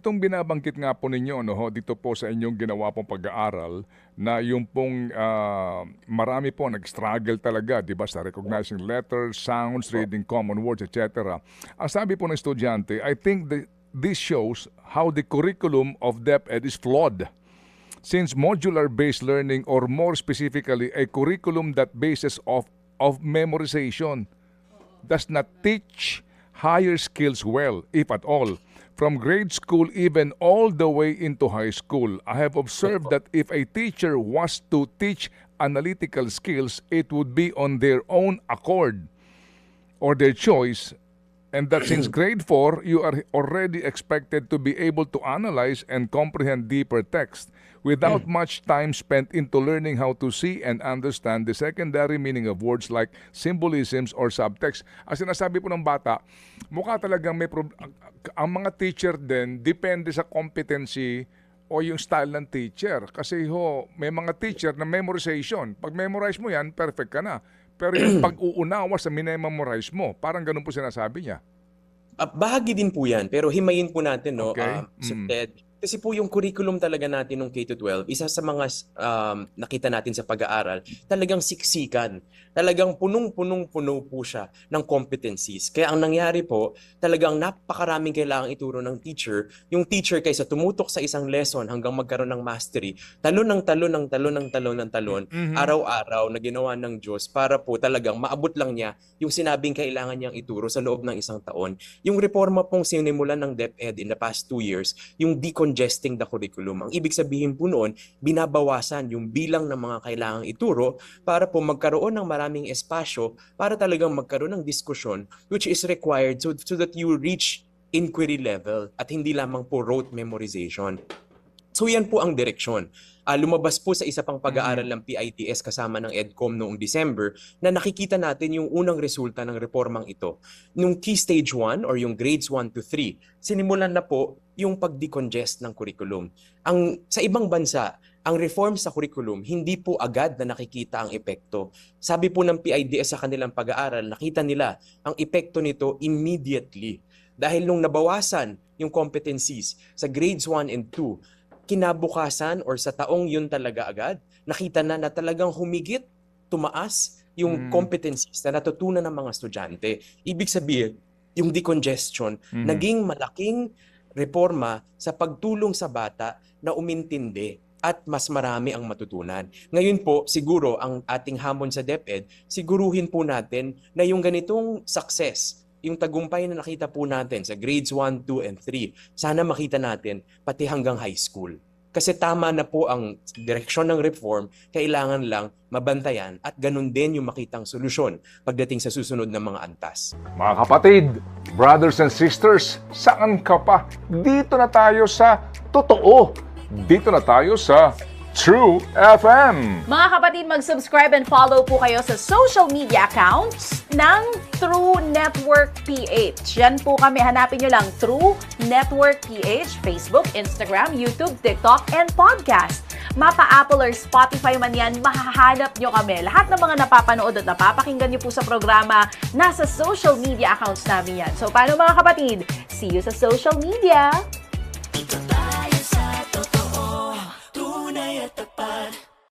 Itong binabanggit nga po ninyo no, dito po sa inyong ginawa pong pag-aaral na yung pong marami po nag-struggle talaga, di ba, sa recognizing letters, sounds, reading common words, etc. Ang sabi po ng estudyante, I think this shows how the curriculum of DepEd is flawed. Since modular-based learning, or more specifically, a curriculum that bases of memorization does not teach higher skills well, if at all. From grade school even all the way into high school, I have observed that if a teacher was to teach analytical skills, it would be on their own accord or their choice, and that since grade 4, you are already expected to be able to analyze and comprehend deeper text without much time spent into learning how to see and understand the secondary meaning of words like symbolisms or subtext. Ang sinasabi po ng bata, mukha talagang ang mga teacher din, depende sa competency o yung style ng teacher. Kasi may mga teacher na memorization. Pag memorize mo yan, perfect ka na. Pero yung pag-uunawa sa minememorize mo, parang ganun po sinasabi niya. Bahagi din po yan, pero himayin po natin, no, Okay. Sir Ted. Kasi po yung curriculum talaga natin ng K-12, isa sa mga nakita natin sa pag-aaral, talagang siksikan. Talagang punong-punong-puno po siya ng competencies. Kaya ang nangyari po, talagang napakaraming kailangang ituro ng teacher. Yung teacher kaysa tumutok sa isang lesson hanggang magkaroon ng mastery, talon ng talon ng talon ng talon ng talon, araw-araw na ginawa ng Diyos para po talagang maabot lang niya yung sinabing kailangan niyang ituro sa loob ng isang taon. Yung reforma pong sinimulan ng DepEd in the past 2 years, yung decongesting the curriculum. Ang ibig sabihin po noon, binabawasan yung bilang ng mga kailangang ituro para po magkaroon ng maraming espasyo para talagang magkaroon ng diskusyon which is required so that you reach inquiry level at hindi lamang po rote memorization. So yan po ang direksyon. Lumabas po sa isa pang pag-aaral ng PITS kasama ng EDCOM noong December na nakikita natin yung unang resulta ng reformang ito. Nung Key Stage 1 or yung grades 1 to 3, sinimulan na po yung pag-decongest ng curriculum. Sa ibang bansa, ang reform sa curriculum, hindi po agad na nakikita ang epekto. Sabi po ng PIDS sa kanilang pag-aaral, nakita nila ang epekto nito immediately. Dahil nung nabawasan yung competencies sa grades 1 and 2, kinabukasan or sa taong yun talaga agad, nakita na talagang humigit, tumaas yung competencies na natutunan ng mga estudyante. Ibig sabihin, yung decongestion, naging malaking reforma sa pagtulong sa bata na umintindi at mas marami ang matutunan. Ngayon po, siguro ang ating hamon sa DepEd, siguruhin po natin na yung ganitong success, yung tagumpay na nakita po natin sa grades 1, 2, and 3, sana makita natin pati hanggang high school. Kasi tama na po ang direksyon ng reform, kailangan lang mabantayan at ganun din yung makitang solusyon pagdating sa susunod na mga antas. Mga kapatid, brothers and sisters, saan ka pa? Dito na tayo sa totoo. Dito na tayo sa True FM. Mga kapatid, mag-subscribe and follow po kayo sa social media accounts ng True Network PH. Yan po kami. Hanapin nyo lang True Network PH, Facebook, Instagram, YouTube, TikTok, and podcast. Mapa Apple or Spotify man yan, mahahanap nyo kami. Lahat ng mga napapanood at napapakinggan nyo po sa programa, nasa social media accounts namin yan. So, paano mga kapatid? See you sa social media!